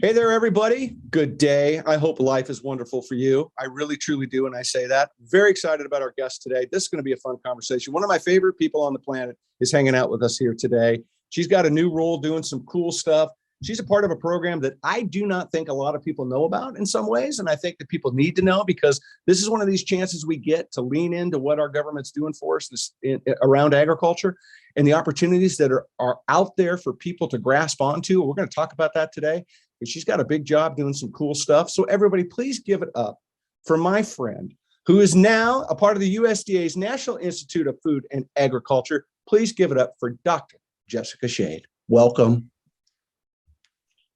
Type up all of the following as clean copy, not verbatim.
Hey there, everybody. Good day. I hope life is wonderful for you. I really, truly do. And I say that. Very excited about our guest today. This is going to be a fun conversation. One of my favorite people on the planet is hanging out with us here today. She's got a new role doing some cool stuff. She's a part of a program that I do not think a lot of people know about in some ways. And I think that people need to know because this is one of these chances we get to lean into what our government's doing for us around agriculture and the opportunities that are out there for people to grasp onto. We're going to talk about that today. And she's got a big job doing some cool stuff. So everybody, please give it up for my friend, who is now a part of the USDA's National Institute of Food and Agriculture. Please give it up for Dr. Jessica Shade. Welcome.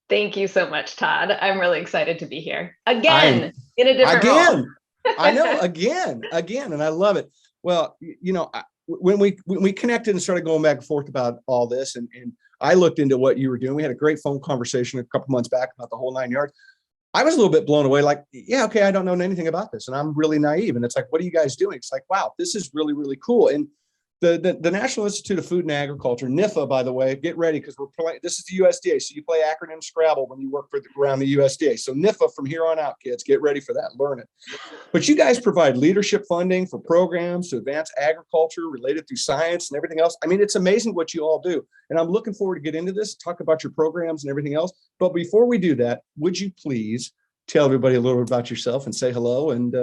Thank you so much, Todd. I'm really excited to be here again in a different role. I know, again, and I love it. Well, you know, when we connected and started going back and forth about all this, and I looked into what you were doing. We had a great phone conversation a couple months back about the whole 9 yards. I was a little bit blown away, like, yeah, okay, I don't know anything about this. And I'm really naive. And it's like, what are you guys doing? It's like, wow, this is really, really cool. And the National Institute of Food and Agriculture, NIFA, by the way, get ready because this is the USDA. So you play acronym Scrabble when you work around the USDA. So NIFA from here on out, kids, get ready for that. Learn it. But you guys provide leadership funding for programs to advance agriculture related to science and everything else. I mean, it's amazing what you all do. And I'm looking forward to get into this, talk about your programs and everything else. But before we do that, would you please tell everybody a little bit about yourself and say hello? And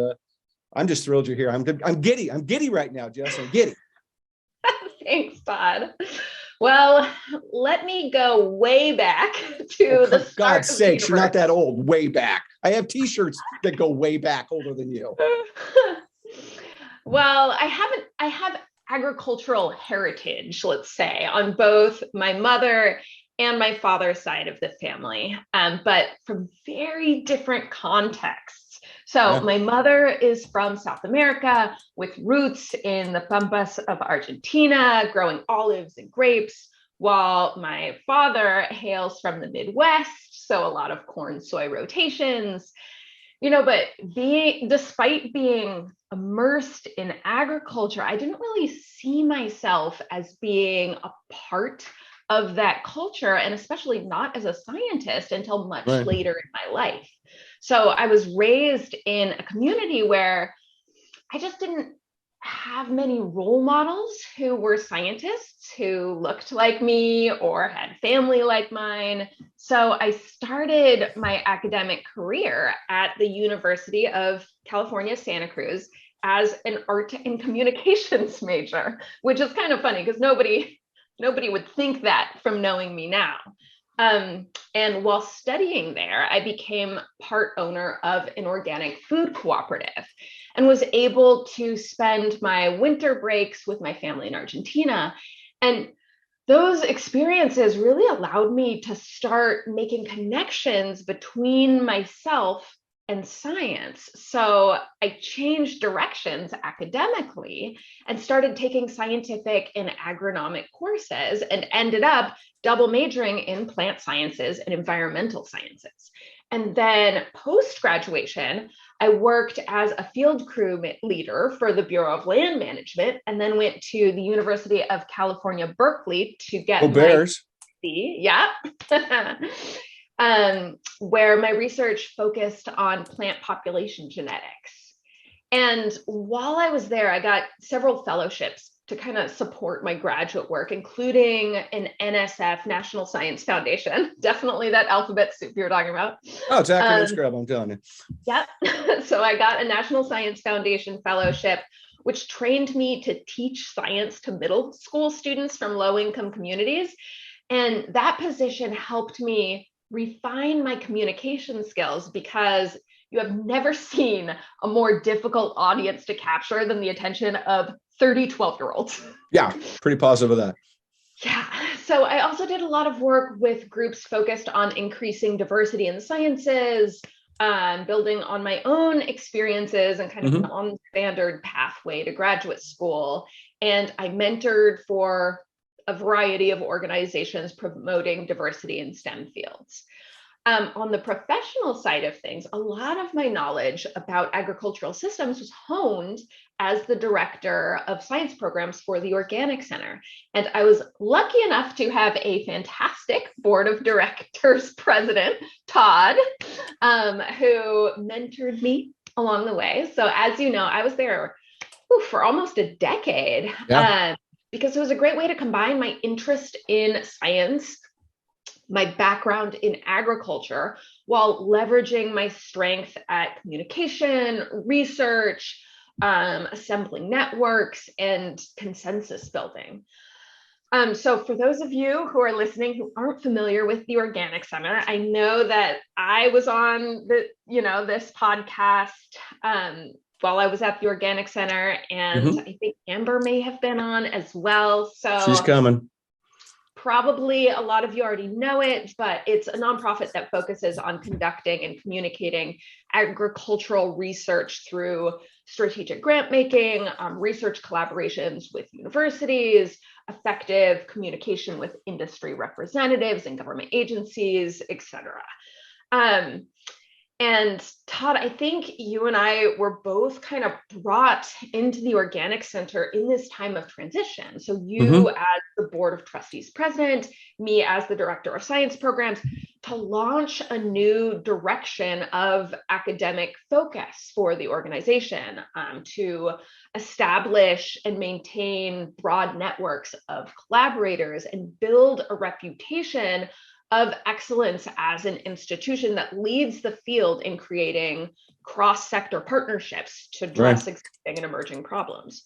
I'm just thrilled you're here. I'm giddy. I'm giddy right now, Jess. I'm giddy. Thanks, Todd. Well, let me go way back to the start. For God's sakes, you're not that old. Way back. I have T-shirts that go way back, older than you. Well, I have agricultural heritage, let's say, on both my mother and my father's side of the family, but from very different contexts. So my mother is from South America with roots in the Pampas of Argentina, growing olives and grapes, while my father hails from the Midwest, so a lot of corn, soy rotations. You know, but despite being immersed in agriculture, I didn't really see myself as being a part of that culture, and especially not as a scientist until much later in my life. So I was raised in a community where I just didn't have many role models who were scientists who looked like me or had family like mine. So I started my academic career at the University of California, Santa Cruz as an art and communications major, which is kind of funny because nobody would think that from knowing me now. And while studying there, I became part owner of an organic food cooperative and was able to spend my winter breaks with my family in Argentina. And those experiences really allowed me to start making connections between myself and science. So I changed directions academically and started taking scientific and agronomic courses and ended up double majoring in plant sciences and environmental sciences. And then post-graduation, I worked as a field crew leader for the Bureau of Land Management, and then went to the University of California, Berkeley to get my Bears. PhD. Yeah. Where my research focused on plant population genetics. And while I was there, I got several fellowships to kind of support my graduate work, including an NSF, National Science Foundation. Definitely that alphabet soup you're talking about. Oh, it's acronym Scrabble, I'm telling you. Yep. So I got a National Science Foundation fellowship, which trained me to teach science to middle school students from low-income communities. And that position helped me refine my communication skills because you have never seen a more difficult audience to capture than the attention of 30 12-year-olds. Yeah, pretty positive of that. Yeah. So I also did a lot of work with groups focused on increasing diversity in the sciences, building on my own experiences and kind of non-standard pathway to graduate school. And I mentored for a variety of organizations promoting diversity in STEM fields. On the professional side of things, a lot of my knowledge about agricultural systems was honed as the director of science programs for the Organic Center. And I was lucky enough to have a fantastic board of directors president, Todd, who mentored me along the way. So as you know, I was there for almost a decade, because it was a great way to combine my interest in science, my background in agriculture, while leveraging my strength at communication, research, assembling networks, and consensus building. So for those of you who are listening who aren't familiar with the Organic Center, I know that I was on this podcast while I was at the Organic Center, and I think Amber may have been on as well. So she's coming. Probably a lot of you already know it, but it's a nonprofit that focuses on conducting and communicating agricultural research through strategic grant making, research collaborations with universities, effective communication with industry representatives and government agencies, etc. And Todd, I think you and I were both kind of brought into the Organic Center in this time of transition. So you as the Board of Trustees president, me as the director of science programs, to launch a new direction of academic focus for the organization, to establish and maintain broad networks of collaborators and build a reputation of excellence as an institution that leads the field in creating cross-sector partnerships to address existing and emerging problems.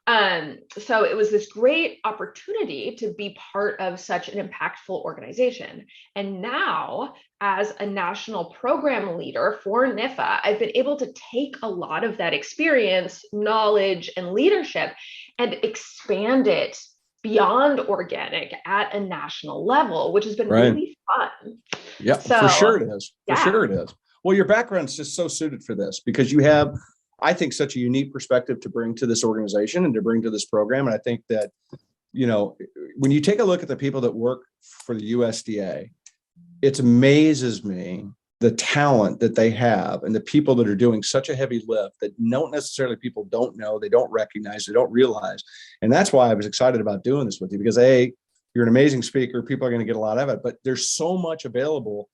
So it was this great opportunity to be part of such an impactful organization. And now, as a national program leader for NIFA, I've been able to take a lot of that experience, knowledge, and leadership and expand it beyond organic at a national level, which has been really fun. Yeah, so, for sure it is. For sure it is. Well, your background's just so suited for this because you have, I think, such a unique perspective to bring to this organization and to bring to this program. And I think that, when you take a look at the people that work for the USDA, it amazes me the talent that they have and the people that are doing such a heavy lift that people don't know, they don't recognize, they don't realize. And that's why I was excited about doing this with you, because you're an amazing speaker. People are going to get a lot of it, but there's so much available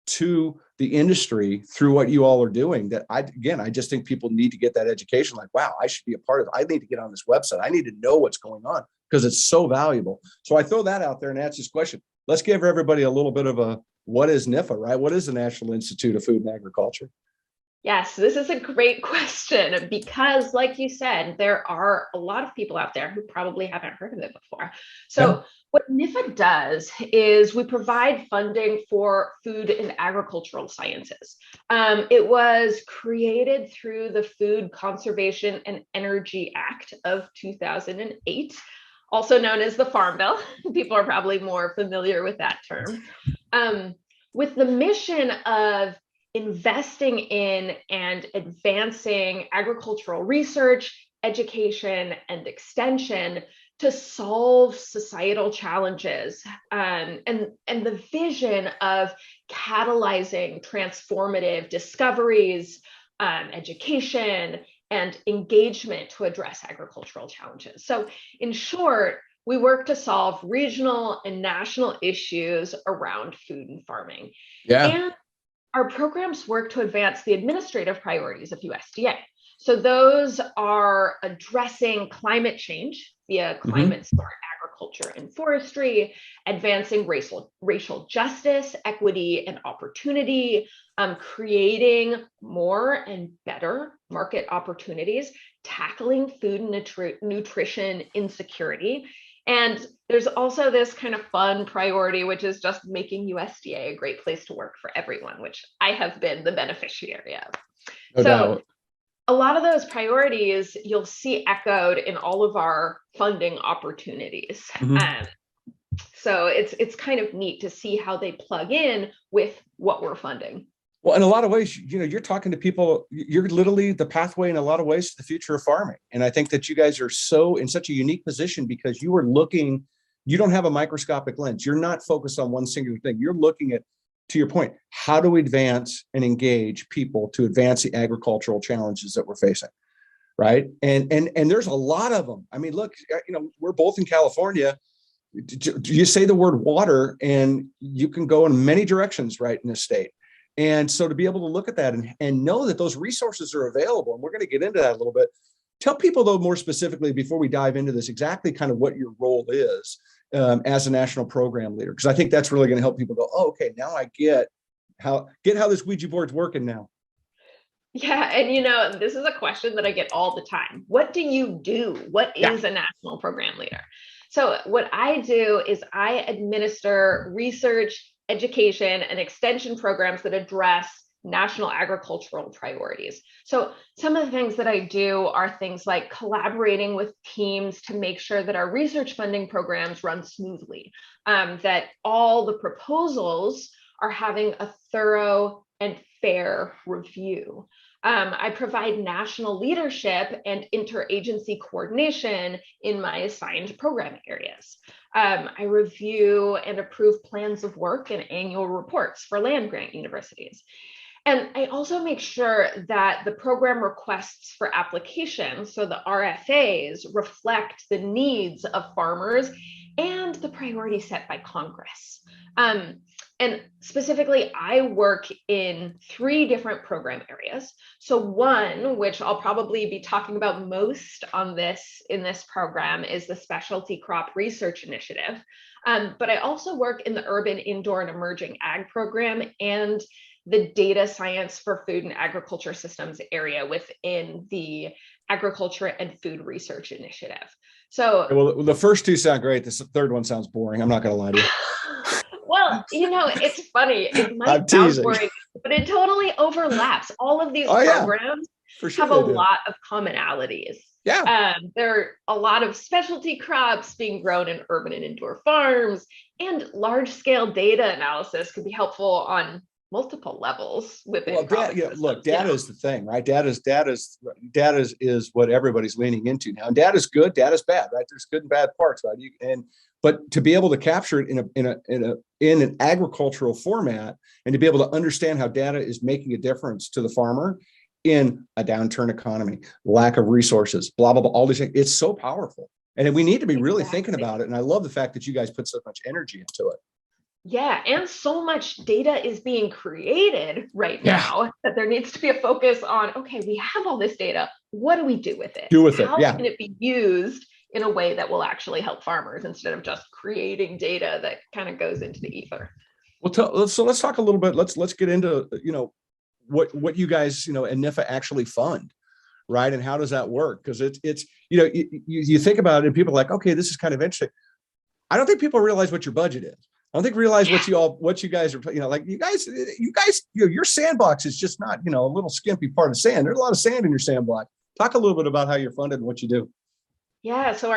to the industry through what you all are doing that I just think people need to get that education. Like, wow, I should be a part of it. I need to get on this website. I need to know what's going on because it's so valuable. So I throw that out there and ask this question. Let's give everybody a little bit of what is NIFA, right? What is the National Institute of Food and Agriculture? Yes, this is a great question because, like you said, there are a lot of people out there who probably haven't heard of it before. So what NIFA does is we provide funding for food and agricultural sciences. It was created through the Food Conservation and Energy Act of 2008, also known as the Farm Bill. People are probably more familiar with that term. With the mission of investing in and advancing agricultural research, education, and extension to solve societal challenges, and the vision of catalyzing transformative discoveries, education, and engagement to address agricultural challenges. So in short, we work to solve regional and national issues around food and farming. And our programs work to advance the administrative priorities of USDA. So those are addressing climate change via climate smart agriculture and forestry, advancing racial justice, equity, and opportunity, creating more and better market opportunities, tackling food and nutrition insecurity. And there's also this kind of fun priority, which is just making USDA a great place to work for everyone, which I have been the beneficiary of. No doubt. A lot of those priorities you'll see echoed in all of our funding opportunities. So it's kind of neat to see how they plug in with what we're funding. Well, in a lot of ways, you're talking to people, you're literally the pathway in a lot of ways to the future of farming. And I think that you guys are in such a unique position because you don't have a microscopic lens. You're not focused on one singular thing. You're looking at to your point, how do we advance and engage people to advance the agricultural challenges that we're facing? Right. And there's a lot of them. I mean, look, we're both in California. You say the word water and you can go in many directions right in this state. And so to be able to look at that and know that those resources are available, and we're going to get into that a little bit. Tell people, though, more specifically, before we dive into this, exactly kind of what your role is as a national program leader, because I think that's really going to help people go, oh, okay, now I get how this Ouija board's working now. Yeah, and this is a question that I get all the time. What do you do? What is a national program leader? So what I do is I administer research, education, and extension programs that address national agricultural priorities. So some of the things that I do are things like collaborating with teams to make sure that our research funding programs run smoothly, that all the proposals are having a thorough and fair review. I provide national leadership and interagency coordination in my assigned program areas. I review and approve plans of work and annual reports for land-grant universities. And I also make sure that the program requests for applications, so the RFAs, reflect the needs of farmers and the priorities set by Congress. And specifically, I work in 3 different program areas. So one, which I'll probably be talking about most in this program, is the Specialty Crop Research Initiative. But I also work in the Urban, Indoor, and Emerging Ag program and the Data Science for Food and Agriculture Systems area within the Agriculture and Food Research Initiative. So, well, the first 2 sound great. This third one sounds boring. I'm not going to lie to you. Well, it's funny. It might sound boring, but it totally overlaps. All of these programs have a lot of commonalities. Yeah. There are a lot of specialty crops being grown in urban and indoor farms, and large-scale data analysis can be helpful on multiple levels within data is the thing, right? Data is what everybody's leaning into now. And data is good, data is bad, right? There's good and bad parts, right? But to be able to capture it in an agricultural format, and to be able to understand how data is making a difference to the farmer in a downturn economy, lack of resources, blah blah blah, all these things, it's so powerful. And we need to be really thinking about it. And I love the fact that you guys put so much energy into it. Yeah, and so much data is being created right now that there needs to be a focus on, okay, we have all this data. What do we do with it? How can it be used in a way that will actually help farmers instead of just creating data that kind of goes into the ether? Well, so let's talk a little bit. Let's get into, what you guys, and NIFA actually fund, right? And how does that work? Because it's you think about it and people are like, okay, this is kind of interesting. I don't think people realize what your budget is. I don't think realize what you guys are, like you guys, your sandbox is just not, a little skimpy part of sand. There's a lot of sand in your sandbox. Talk a little bit about how you're funded and what you do. Yeah, so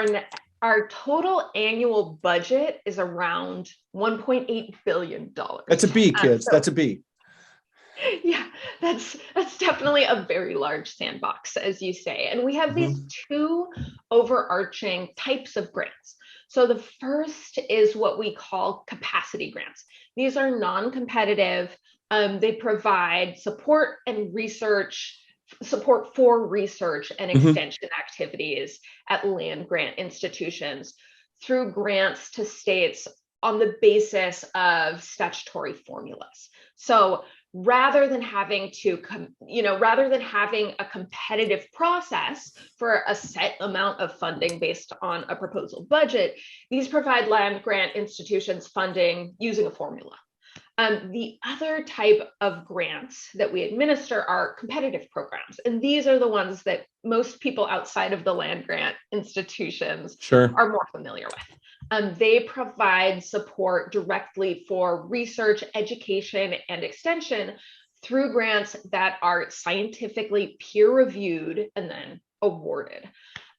our total annual budget is around $1.8 billion. That's a B, kids. That's a B. Yeah, that's definitely a very large sandbox, as you say. And we have these 2 overarching types of grants. So the first is what we call capacity grants. These are non-competitive. They provide support for research and extension activities at land-grant institutions through grants to states on the basis of statutory formulas. So rather than having a competitive process for a set amount of funding based on a proposal budget, these provide land-grant institutions funding using a formula. The other type of grants that we administer are competitive programs. And these are the ones that most people outside of the land-grant institutions are more familiar with. They provide support directly for research, education, and extension through grants that are scientifically peer-reviewed and then awarded.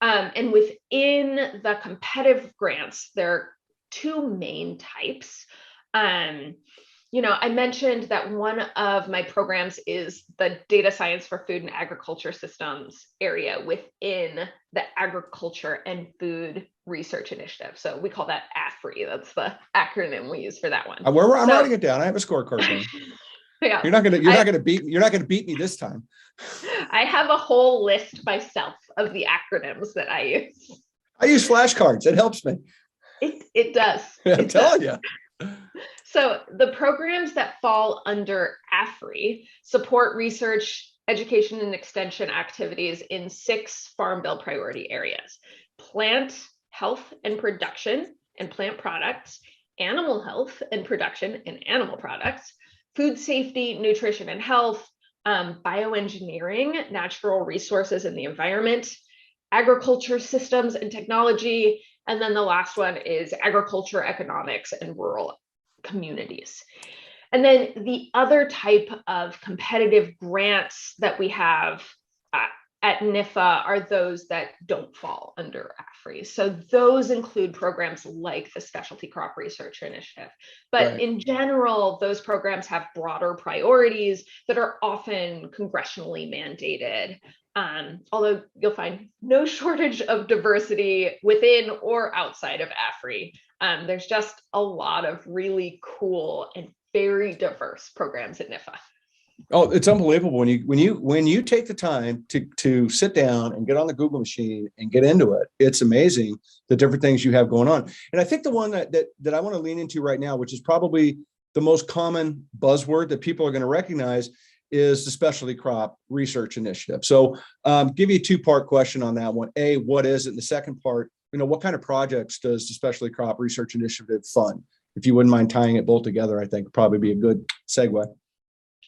And within the competitive grants, there are 2 main types. I mentioned that one of my programs is the Data Science for Food and Agriculture Systems area within the Agriculture and Food Research Initiative. So we call that AFRI. That's the acronym we use for that one. I'm writing it down. I have a scorecard going. Yeah, You're not gonna beat me this time. I have a whole list myself of the acronyms that I use. I use flashcards. It helps me. It does. I'm telling you. So the programs that fall under AFRI support research, education, and extension activities in 6 Farm Bill priority areas: plant health and production and plant products, animal health and production and animal products, food safety, nutrition and health, bioengineering, natural resources and the environment, agriculture systems and technology, and then the last one is agriculture, economics, and rural communities. And then the other type of competitive grants that we have at NIFA are those that don't fall under AFRI. So those include programs like the Specialty Crop Research Initiative. But Right. in general, those programs have broader priorities that are often congressionally mandated. Although you'll find no shortage of diversity within or outside of AFRI. There's just a lot of really cool and very diverse programs at NIFA. Oh, it's unbelievable when you take the time to sit down and get on the Google machine and get into it. It's amazing the different things you have going on. And I think the one that I want to lean into right now, which is probably the most common buzzword that people are going to recognize, is the Specialty Crop Research Initiative. So give you a 2-part question on that one. A, what is it? And the second part, what kind of projects does the Specialty Crop Research Initiative fund? If you wouldn't mind tying it both together, I think would probably be a good segue.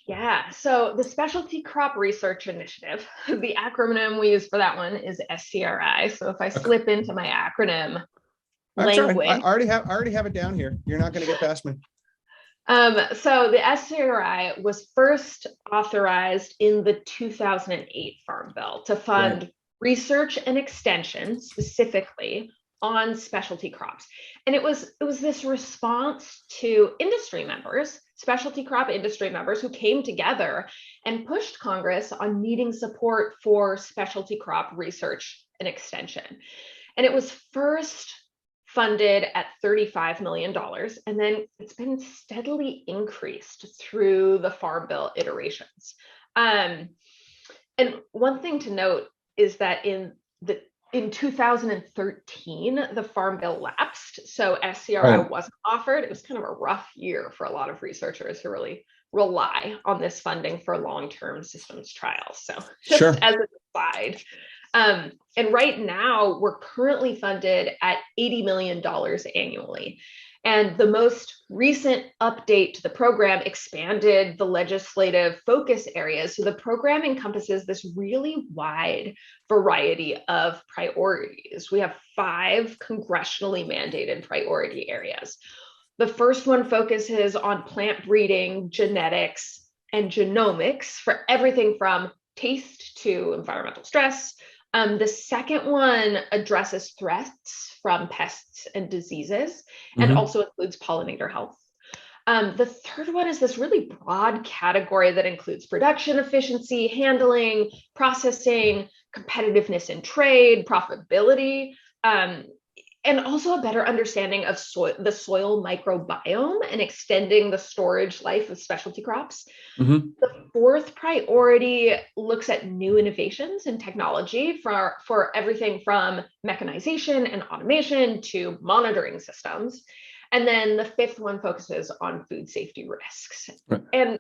Yeah, so the Specialty Crop Research Initiative, the acronym we use for that one is SCRI. So if I slip into my acronym language. I already have it down here. You're not going to get past me. So the SCRI was first authorized in the 2008 Farm Bill to fund research and extension specifically on specialty crops. And it was this response to industry members, specialty crop industry members, who came together and pushed Congress on needing support for specialty crop research and extension. And it was first funded at $35 million, and then it's been steadily increased through the Farm Bill iterations. And one thing to note is that in 2013, the Farm Bill lapsed, so SCRI wasn't offered. It was kind of a rough year for a lot of researchers who really rely on this funding for long-term systems trials. So just as an aside. And right now, we're currently funded at $80 million annually. And the most recent update to the program expanded the legislative focus areas. So the program encompasses this really wide variety of priorities. We have 5 congressionally mandated priority areas. The first one focuses on plant breeding, genetics, and genomics for everything from taste to environmental stress. The second one addresses threats from pests and diseases, and also includes pollinator health. The third one is this really broad category that includes production efficiency, handling, processing, competitiveness in trade, profitability, and also a better understanding of the soil microbiome and extending the storage life of specialty crops. The fourth priority looks at new innovations in technology for everything from mechanization and automation to monitoring systems. And then the fifth one focuses on food safety risks. And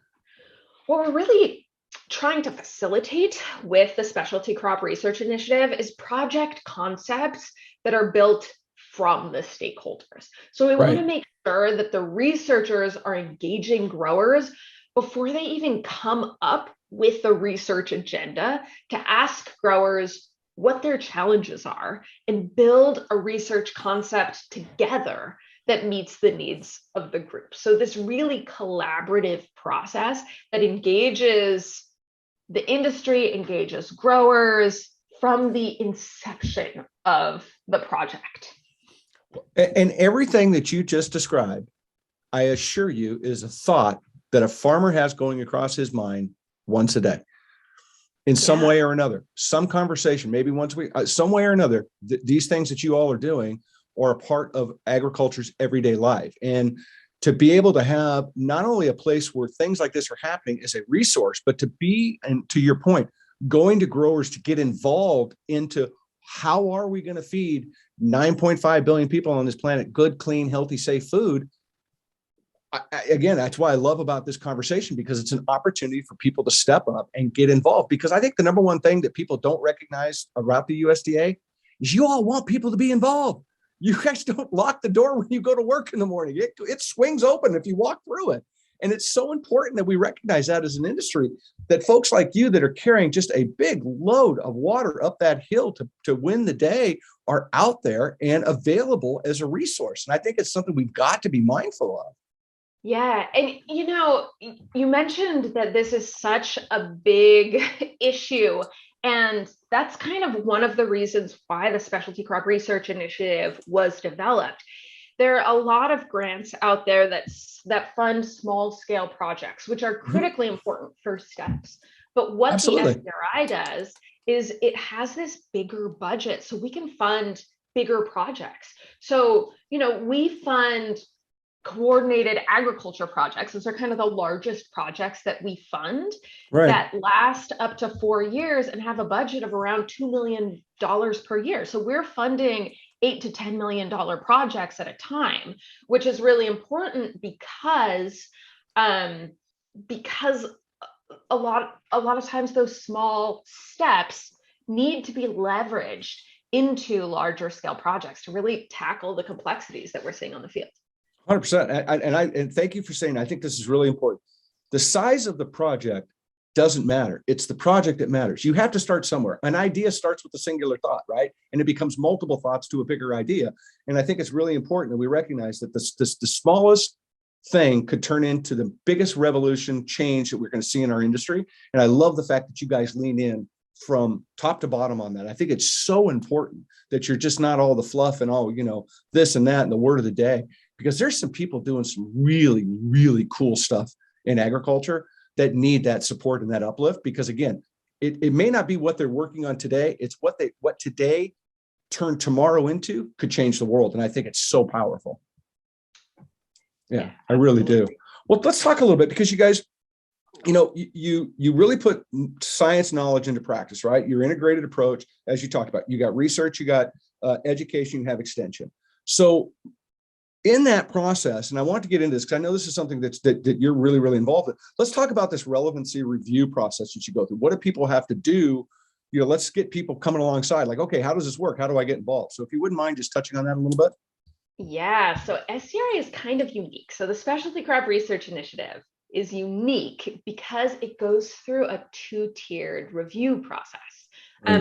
what we're really trying to facilitate with the Specialty Crop Research Initiative is project concepts that are built from the stakeholders. So we want to make sure that the researchers are engaging growers before they even come up with the research agenda, to ask growers what their challenges are and build a research concept together that meets the needs of the group. So this really collaborative process that engages the industry, engages growers from the inception of the project. And everything that you just described, I assure you, is a thought that a farmer has going across his mind once a day. in some Yeah. way or another, some conversation, maybe once a week, some way or another, these things that you all are doing are a part of agriculture's everyday life. And to be able to have not only a place where things like this are happening as a resource, but to be, and to your point, going to growers to get involved into how are we going to feed 9.5 billion people on this planet good, clean, healthy, safe food. Again, that's why I love about this conversation, because it's an opportunity for people to step up and get involved. Because I think the number one thing that people don't recognize about the USDA is you all want people to be involved. You guys don't lock the door when you go to work in the morning. It swings open if you walk through it. And it's so important that we recognize that as an industry, that folks like you that are carrying just a big load of water up that hill to win the day are out there and available as a resource. And I think it's something we've got to be mindful of. Yeah. And, you mentioned that this is such a big issue. And that's kind of one of the reasons why the Specialty Crop Research Initiative was developed. There are a lot of grants out there that fund small scale projects, which are critically important first steps. But what Absolutely. the SCRI does is it has this bigger budget, so we can fund bigger projects. So, we fund coordinated agriculture projects. Those are kind of the largest projects that we fund, Right. that last up to 4 years and have a budget of around $2 million per year. So we're funding $8 to $10 million projects at a time, which is really important because a lot of times those small steps need to be leveraged into larger scale projects to really tackle the complexities that we're seeing on the field. 100%. And thank you for saying, I think this is really important. The size of the project doesn't matter. It's the project that matters. You have to start somewhere. An idea starts with a singular thought, right? And it becomes multiple thoughts to a bigger idea. And I think it's really important that we recognize that the smallest thing could turn into the biggest revolution change that we're going to see in our industry. And I love the fact that you guys lean in from top to bottom on that. I think it's so important that you're just not all the fluff and all, this and that and the word of the day, because there's some people doing some really, really cool stuff in agriculture that need that support and that uplift. Because again, it may not be what they're working on today. It's what today turn tomorrow into could change the world. And I think it's so powerful. Yeah, I really do. Well, let's talk a little bit, because you guys, you really put science knowledge into practice, right? Your integrated approach, as you talked about, you got research, you got education, you have extension. So in that process, and I want to get into this because I know this is something that you're really, really involved in. Let's talk about this relevancy review process that you go through. What do people have to do? Let's get people coming alongside. Like, okay, how does this work? How do I get involved? So if you wouldn't mind just touching on that a little bit. Yeah, so SCRI is kind of unique. So the Specialty Crop Research Initiative is unique because it goes through a two-tiered review process.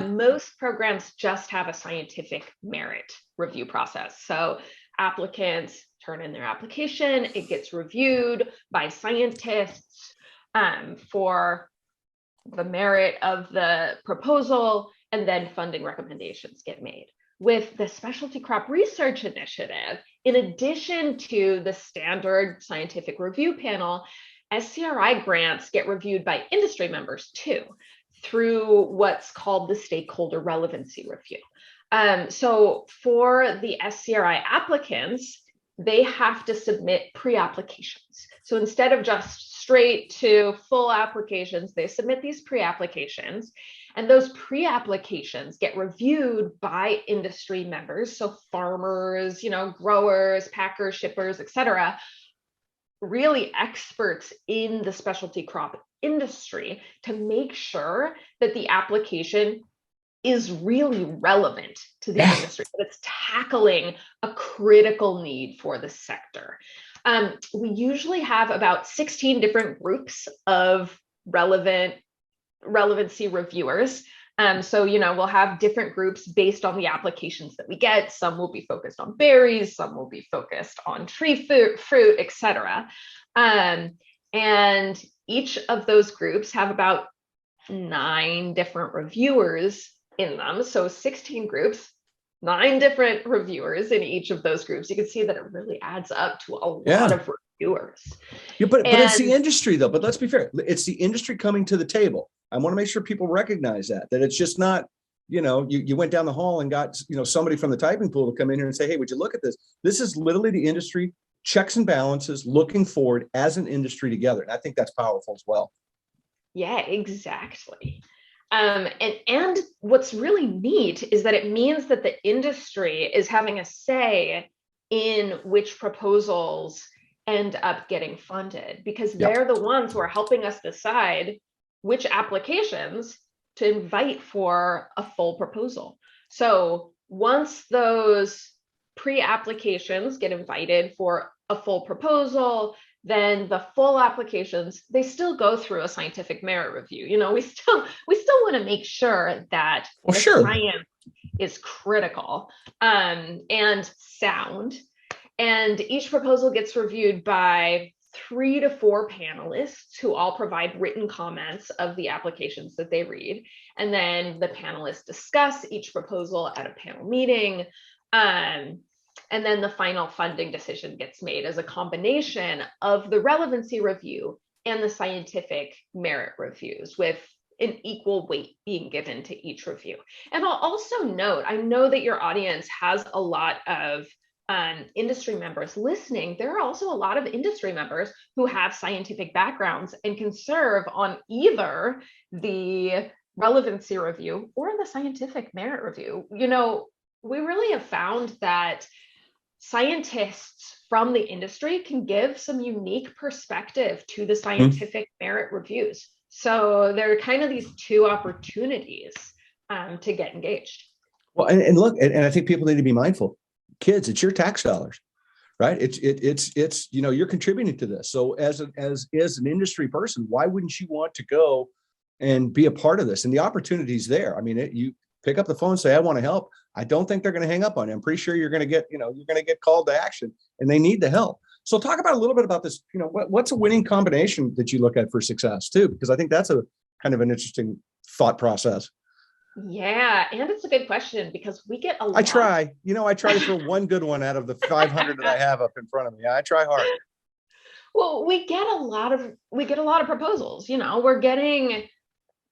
Most programs just have a scientific merit review process. So applicants turn in their application, it gets reviewed by scientists for the merit of the proposal, and then funding recommendations get made. With the Specialty Crop Research Initiative, in addition to the standard scientific review panel, SCRI grants get reviewed by industry members too, through what's called the stakeholder relevancy review. So for the SCRI applicants, they have to submit pre-applications. So instead of just straight to full applications, they submit these pre-applications, and those pre-applications get reviewed by industry members. So farmers, growers, packers, shippers, etc., really experts in the specialty crop industry, to make sure that the application is really relevant to the industry, that it's tackling a critical need for the sector. We usually have about 16 different groups of relevancy reviewers. So, we'll have different groups based on the applications that we get. Some will be focused on berries, some will be focused on tree fruit, etc. And each of those groups have about 9 different reviewers in them. So 16 groups, 9 different reviewers in each of those groups. You can see that it really adds up to a lot of reviewers. Yeah, but it's the And industry though. But let's be fair. It's the industry coming to the table. I want to make sure people recognize that it's just not, you went down the hall and got, somebody from the typing pool to come in here and say, hey, would you look at this? This is literally the industry checks and balances looking forward as an industry together. And I think that's powerful as well. yeah, exactly. And what's really neat is that it means that the industry is having a say in which proposals end up getting funded, because they're the ones who are helping us decide which applications to invite for a full proposal. So once those pre-applications get invited for a full proposal, then the full applications, they still go through a scientific merit review. We still want to make sure that science is critical and sound. And each proposal gets reviewed by 3 to 4 panelists who all provide written comments of the applications that they read. And then the panelists discuss each proposal at a panel meeting. And then the final funding decision gets made as a combination of the relevancy review and the scientific merit reviews, with an equal weight being given to each review. And I'll also note, I know that your audience has a lot of industry members listening. There are also a lot of industry members who have scientific backgrounds and can serve on either the relevancy review or the scientific merit review. We really have found that scientists from the industry can give some unique perspective to the scientific merit reviews. So there are kind of these two opportunities to get engaged. Well, and look, and I think people need to be mindful. Kids, it's your tax dollars, right? It's you're contributing to this. So as an industry person, why wouldn't you want to go and be a part of this? And the opportunity's there. I mean, you pick up the phone and say, I want to help. I don't think they're going to hang up on you. I'm pretty sure you're going to get called to action, and they need the help. So talk about a little bit about this, what's a winning combination that you look at for success too? Because I think that's a kind of an interesting thought process. Yeah, and it's a good question because we get a lot. I try to throw one good one out of the 500 that I have up in front of me. I try hard. Well, we get a lot of proposals. We're getting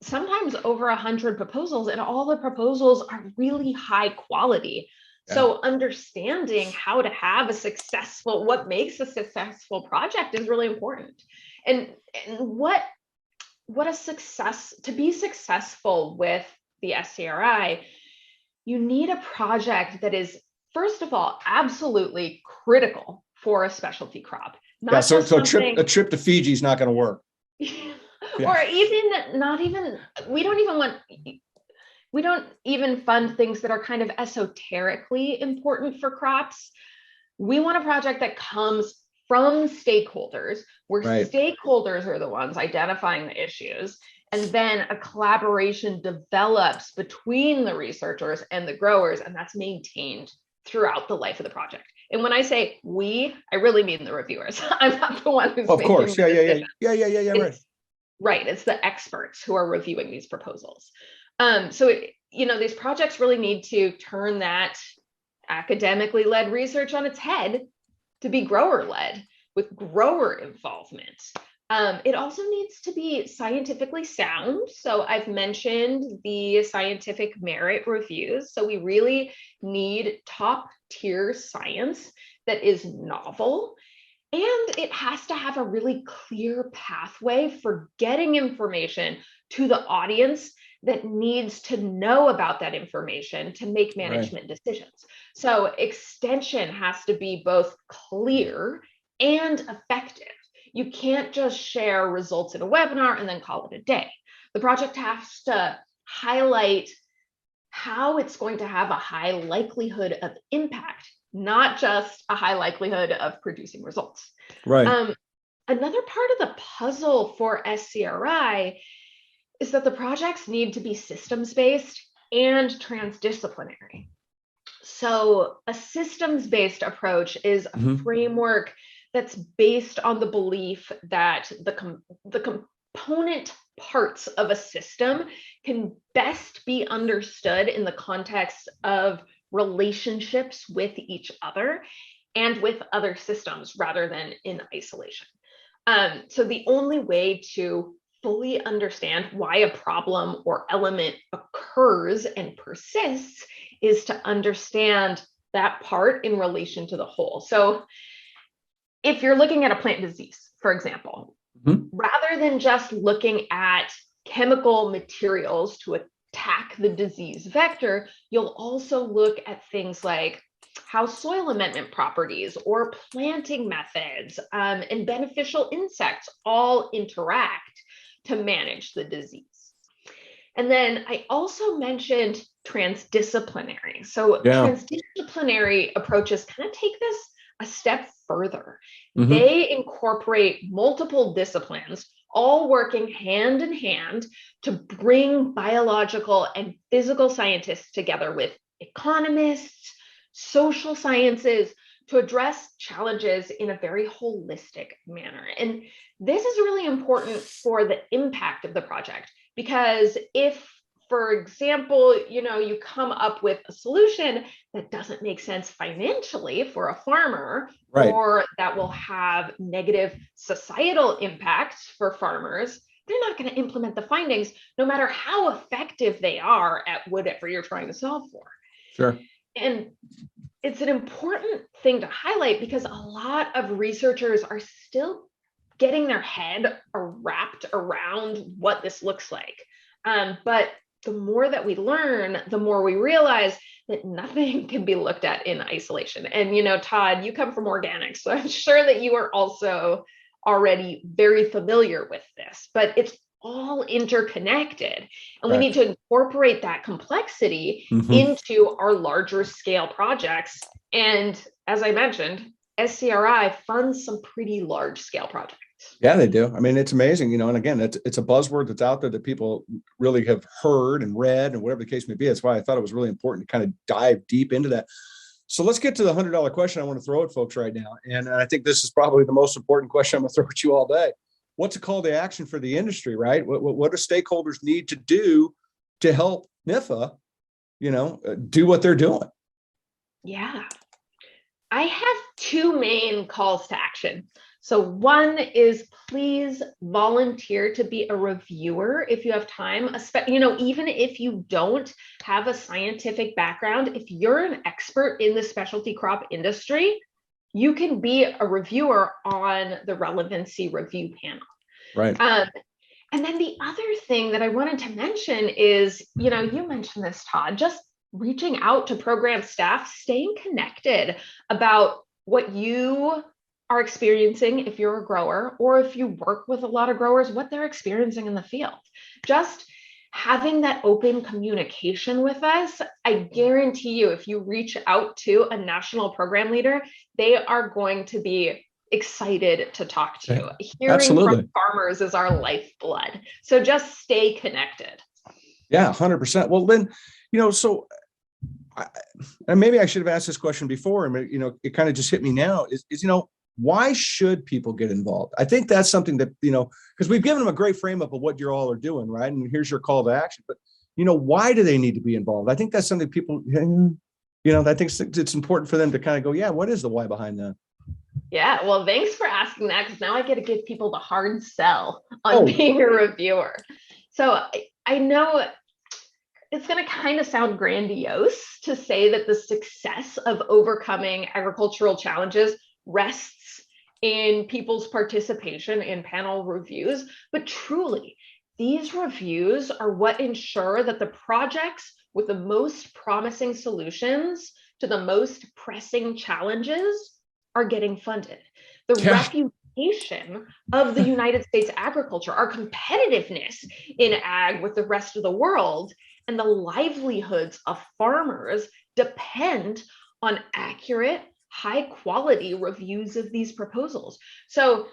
sometimes over 100 proposals, and all the proposals are really high quality. Yeah. So understanding how to have what makes a successful project is really important. And what a success, to be successful with the SCRI, you need a project that is, first of all, absolutely critical for a specialty crop. So a trip to Fiji is not going to work. Or we don't even fund things that are kind of esoterically important for crops. We want a project that comes from stakeholders, where stakeholders are the ones identifying the issues, and then a collaboration develops between the researchers and the growers, and that's maintained throughout the life of the project. And when I say we, I really mean the reviewers. I'm not the one who's making the decision. Right. Right. It's the experts who are reviewing these proposals. So these projects really need to turn that academically led research on its head to be grower led, with grower involvement. It also needs to be scientifically sound. So I've mentioned the scientific merit reviews. So we really need top tier science that is novel. And it has to have a really clear pathway for getting information to the audience that needs to know about that information to make management decisions. So extension has to be both clear and effective. You can't just share results in a webinar and then call it a day. The project has to highlight how it's going to have a high likelihood of impact, not just a high likelihood of producing results. Right. Another part of the puzzle for SCRI is that the projects need to be systems-based and transdisciplinary. So a systems-based approach is a framework that's based on the belief that the component parts of a system can best be understood in the context of relationships with each other. and with other systems rather than in isolation. So the only way to fully understand why a problem or element occurs and persists is to understand that part in relation to the whole. So if you're looking at a plant disease, for example, rather than just looking at chemical materials to attack the disease vector, you'll also look at things like how soil amendment properties or planting methods and beneficial insects all interact to manage the disease. And then I also mentioned transdisciplinary. So transdisciplinary approaches kind of take this a step further. They incorporate multiple disciplines, all working hand in hand to bring biological and physical scientists together with economists, social sciences, to address challenges in a very holistic manner. And this is really important for the impact of the project, because if, for example, you come up with a solution that doesn't make sense financially for a farmer, or that will have negative societal impacts for farmers, they're not going to implement the findings, no matter how effective they are at whatever you're trying to solve for. Sure. And it's an important thing to highlight because a lot of researchers are still getting their head wrapped around what this looks like. But the more that we learn, the more we realize that nothing can be looked at in isolation. And, Todd, you come from organics, so I'm sure that you are also already very familiar with this, but it's all interconnected. And we need to incorporate that complexity into our larger scale projects. And as I mentioned, SCRI funds some pretty large scale projects. Yeah, they do. I mean, it's amazing, and again, it's a buzzword that's out there that people really have heard and read and whatever the case may be. That's why I thought it was really important to kind of dive deep into that. So let's get to the $100 question I want to throw at folks right now. And I think this is probably the most important question I'm going to throw at you all day. What's a call to action for the industry, right? What do stakeholders need to do to help NIFA, do what they're doing? Yeah. I have two main calls to action. So one is please volunteer to be a reviewer if you have time, even if you don't have a scientific background. If you're an expert in the specialty crop industry, you can be a reviewer on the relevancy review panel. Right. And then the other thing that I wanted to mention is, you mentioned this, Todd, just reaching out to program staff, staying connected about what you are experiencing if you're a grower, or if you work with a lot of growers, what they're experiencing in the field. Just having that open communication with us, I guarantee you, if you reach out to a national program leader, they are going to be excited to talk to you. Hearing from farmers is our lifeblood. So just stay connected. Yeah, 100%. Well, then, so and maybe I should have asked this question before, and it kind of just hit me now is why should people get involved? I think that's something that, because we've given them a great frame up of what you all are doing, right? And here's your call to action. But, why do they need to be involved? I think that's something people, I think it's important for them to kind of go, yeah, what is the why behind that? Yeah, well, thanks for asking that, because now I get to give people the hard sell on being a reviewer. So I know it's going to kind of sound grandiose to say that the success of overcoming agricultural challenges rests in people's participation in panel reviews, but truly, these reviews are what ensure that the projects with the most promising solutions to the most pressing challenges are getting funded. The reputation of the United States agriculture, our competitiveness in ag with the rest of the world, and the livelihoods of farmers depend on accurate, high quality reviews of these proposals. So,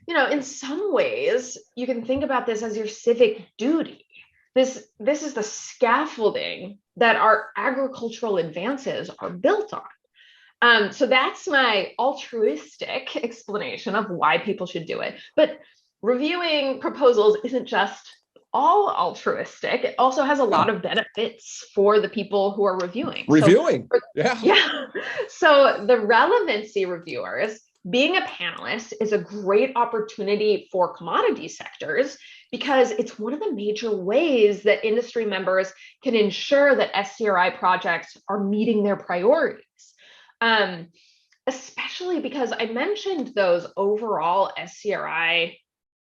in some ways, you can think about this as your civic duty. This is the scaffolding that our agricultural advances are built on. So that's my altruistic explanation of why people should do it. But reviewing proposals isn't just all altruistic, it also has a lot of benefits for the people who are reviewing. Reviewing. Yeah. So the relevancy reviewers, being a panelist is a great opportunity for commodity sectors because it's one of the major ways that industry members can ensure that SCRI projects are meeting their priorities. Especially because I mentioned those overall SCRI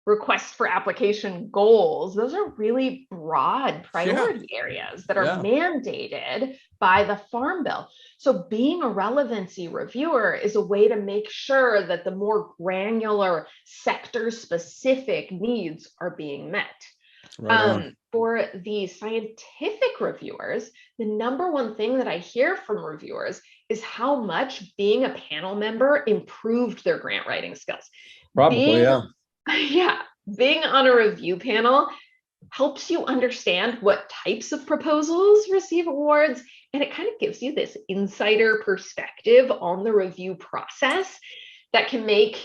request for application goals. Those are really broad priority areas that are mandated by the Farm Bill. So being a relevancy reviewer is a way to make sure that the more granular sector specific needs are being met. For the scientific reviewers, the number one thing that I hear from reviewers is how much being a panel member improved their grant writing skills. Probably, Being on a review panel helps you understand what types of proposals receive awards, and it kind of gives you this insider perspective on the review process that can make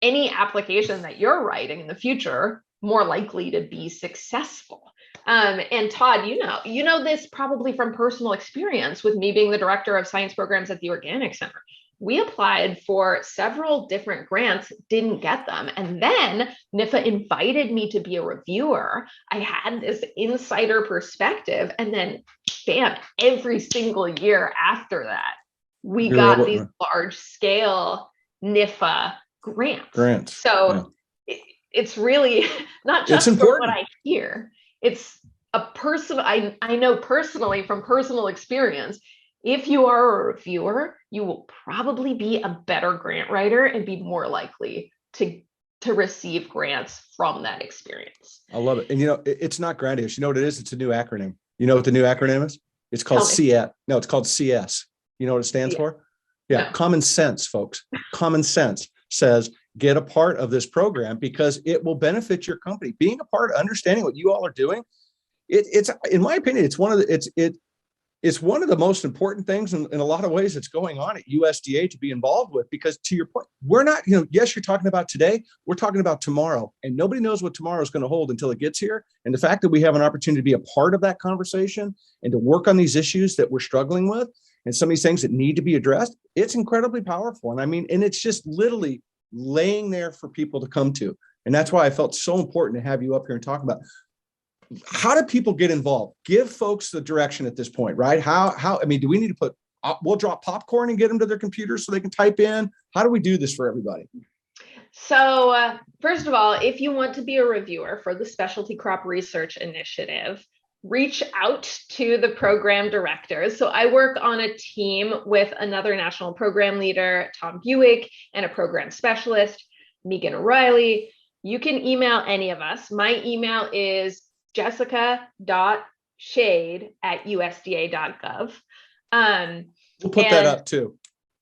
any application that you're writing in the future more likely to be successful. And Todd, you know this probably from personal experience with me being the director of science programs at the Organic Center. We applied for several different grants, didn't get them. And then NIFA invited me to be a reviewer. I had this insider perspective, and then bam, every single year after that, we got these large scale NIFA grants. So it's really not just from what I hear. It's a person I know personally from personal experience. If you are a reviewer, you will probably be a better grant writer and be more likely to receive grants from that experience. I love it. And it's not grandiose. You know what it is? It's a new acronym. You know what the new acronym is? It's called CS. No, it's called CS. You know what it stands for? Yeah. No. Common sense, folks. Common sense says get a part of this program because it will benefit your company. Being a part, understanding what you all are doing, it's in my opinion, it's one of the most important things in a lot of ways that's going on at USDA to be involved with, because to your point, we're not, yes, you're talking about today, we're talking about tomorrow, and nobody knows what tomorrow is going to hold until it gets here. And the fact that we have an opportunity to be a part of that conversation and to work on these issues that we're struggling with and some of these things that need to be addressed, it's incredibly powerful. And and it's just literally laying there for people to come to. And that's why I felt so important to have you up here and talk about how do people get involved? Give folks the direction at this point, right? Do we need to we'll drop popcorn and get them to their computers so they can type in? How do we do this for everybody? So first of all, if you want to be a reviewer for the Specialty Crop Research Initiative, reach out to the program directors. So I work on a team with another national program leader, Tom Buick, and a program specialist, Megan O'Reilly. You can email any of us. My email is jessica.shade@usda.gov. We'll put that up too.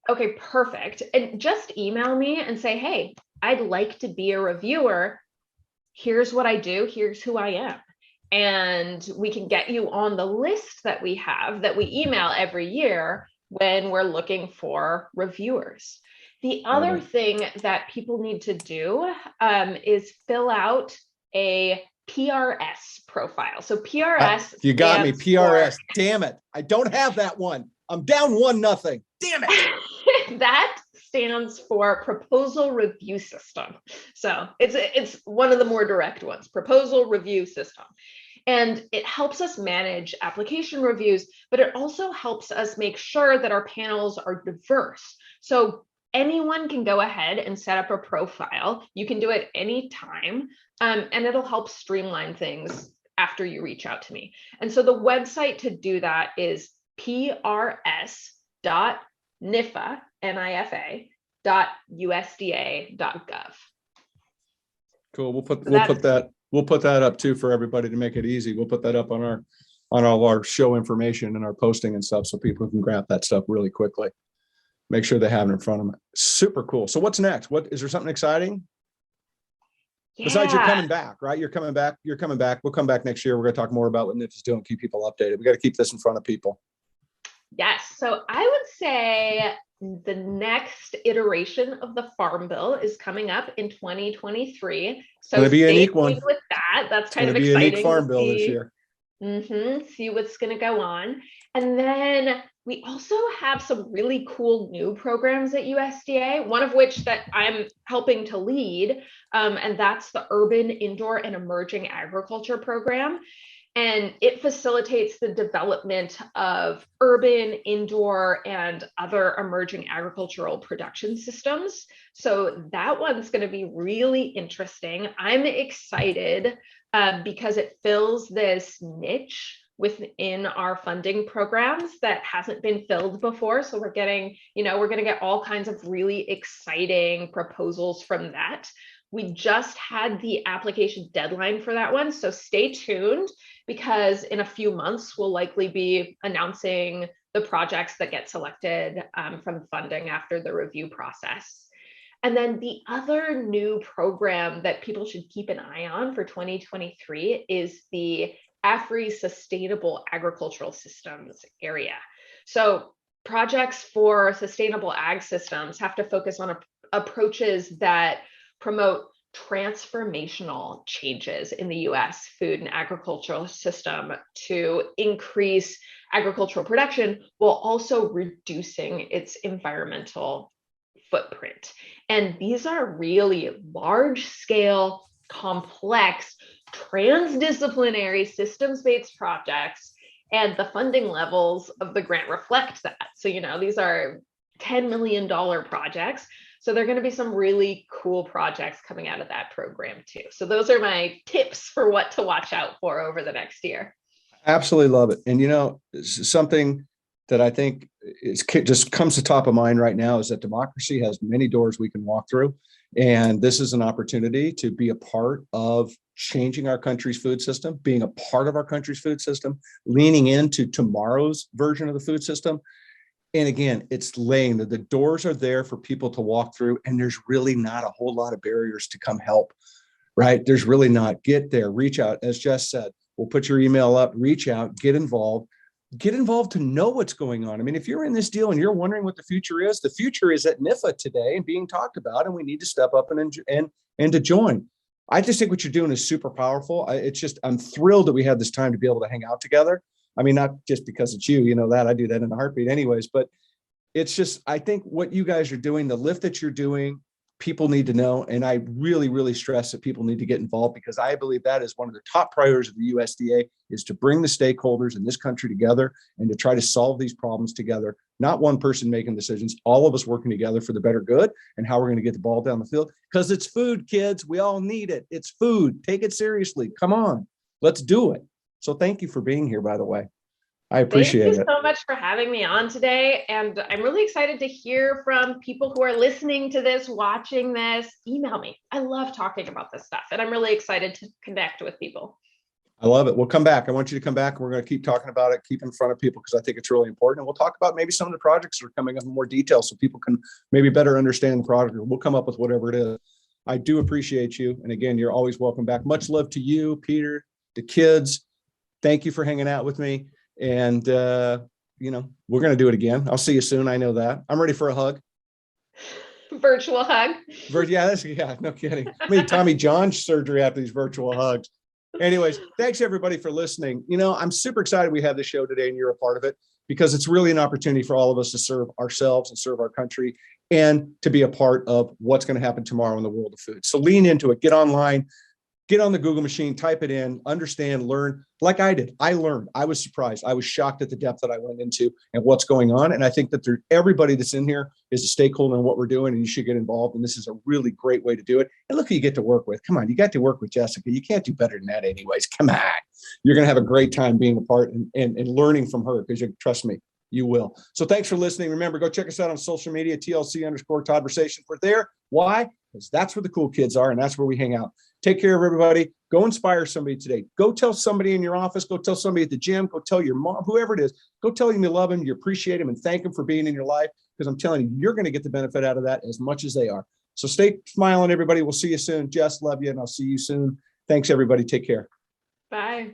Okay, perfect. And just email me and say, hey, I'd like to be a reviewer. Here's what I do. Here's who I am. And we can get you on the list that we have that we email every year when we're looking for reviewers. The other thing that people need to do is fill out a PRS profile. So PRS. You got me. PRS. Damn it. I don't have that one. I'm down 1-0. Damn it. That stands for Proposal Review System. So it's one of the more direct ones, Proposal Review System. And it helps us manage application reviews, but it also helps us make sure that our panels are diverse. So anyone can go ahead and set up a profile. You can do it anytime, and it'll help streamline things after you reach out to me. And so the website to do that is prs.nifa.usda.gov. Cool. We'll put that up too for everybody to make it easy. We'll put that up on all our show information and our posting and stuff so people can grab that stuff really quickly. Make sure they have it in front of them. Super cool. So what's next? Is there something exciting? Yeah. Besides, you're coming back, right? You're coming back. We'll come back next year. We're going to talk more about what NIFA is doing, keep people updated. We got to keep this in front of people. Yes. So I would say the next iteration of the Farm Bill is coming up in 2023. So Going to be a stay unique tuned one. with that. That's It's kind going of to be a unique exciting farm to bill this see. year. See what's going to go on. And then we also have some really cool new programs at USDA, one of which that I'm helping to lead, and that's the Urban, Indoor, and Emerging Agriculture Program. And it facilitates the development of urban, indoor, and other emerging agricultural production systems. So that one's going to be really interesting. I'm excited because it fills this niche within our funding programs that hasn't been filled before. So we're getting, we're going to get all kinds of really exciting proposals from that. We just had the application deadline for that one. So stay tuned, because in a few months, we'll likely be announcing the projects that get selected from funding after the review process. And then the other new program that people should keep an eye on for 2023 is the AFRI Sustainable Agricultural Systems area. So projects for sustainable ag systems have to focus on approaches that promote transformational changes in the US food and agricultural system to increase agricultural production while also reducing its environmental footprint. And these are really large scale, complex, transdisciplinary systems-based projects, and the funding levels of the grant reflect that. So, these are $10 million projects. So there are going to be some really cool projects coming out of that program too. So those are my tips for what to watch out for over the next year. Absolutely love it. And something that I think just comes to top of mind right now is that democracy has many doors we can walk through. And this is an opportunity to be a part of changing our country's food system, being a part of our country's food system, leaning into tomorrow's version of the food system. And again, it's laying the doors are there for people to walk through, and there's really not a whole lot of barriers to come help, right? There's really not. Get there, reach out. As Jess said, we'll put your email up, reach out, get involved to know what's going on. I mean, if you're in this deal and you're wondering what the future is at NIFA today and being talked about, and we need to step up and to join. I just think what you're doing is super powerful. I'm thrilled that we had this time to be able to hang out together. I mean, not just because it's you, that I do that in a heartbeat anyways, but it's just, I think what you guys are doing, the lift that you're doing, people need to know. And I really, really stress that people need to get involved, because I believe that is one of the top priorities of the USDA, is to bring the stakeholders in this country together and to try to solve these problems together. Not one person making decisions, all of us working together for the better good and how we're going to get the ball down the field, because it's food, kids. We all need it. It's food. Take it seriously. Come on, let's do it. So thank you for being here, by the way. I appreciate it. Thank you so much for having me on today. And I'm really excited to hear from people who are listening to this, watching this. Email me. I love talking about this stuff, and I'm really excited to connect with people. I love it. We'll come back. I want you to come back. We're going to keep talking about it, keep in front of people, because I think it's really important. And we'll talk about maybe some of the projects that are coming up in more detail so people can maybe better understand the project. We'll come up with whatever it is. I do appreciate you. And again, you're always welcome back. Much love to you, Peter, the kids. Thank you for hanging out with me. And, we're going to do it again. I'll see you soon. I know that. I'm ready for a hug. Virtual hug. Yeah, no kidding. I mean, Tommy John surgery after these virtual hugs. Anyways, thanks everybody for listening. I'm super excited we have this show today and you're a part of it, because it's really an opportunity for all of us to serve ourselves and serve our country and to be a part of what's going to happen tomorrow in the world of food. So lean into it, get online, get on the Google machine, type it in, understand, learn like I did. I learned. I was surprised. I was shocked at the depth that I went into and what's going on. And I think that everybody that's in here is a stakeholder in what we're doing, and you should get involved. And this is a really great way to do it. And look who you get to work with. Come on, you got to work with Jessica. You can't do better than that anyways. Come on. You're going to have a great time being a part and learning from her, because trust me, you will. So thanks for listening. Remember, go check us out on social media, TLC_Todd-versations. We're there. Why? Because that's where the cool kids are, and that's where we hang out. Take care of everybody. Go inspire somebody today. Go tell somebody in your office. Go tell somebody at the gym. Go tell your mom, whoever it is. Go tell them you love them, you appreciate them, and thank them for being in your life, because I'm telling you, you're going to get the benefit out of that as much as they are. So stay smiling, everybody. We'll see you soon. Jess, love you, and I'll see you soon. Thanks, everybody. Take care. Bye.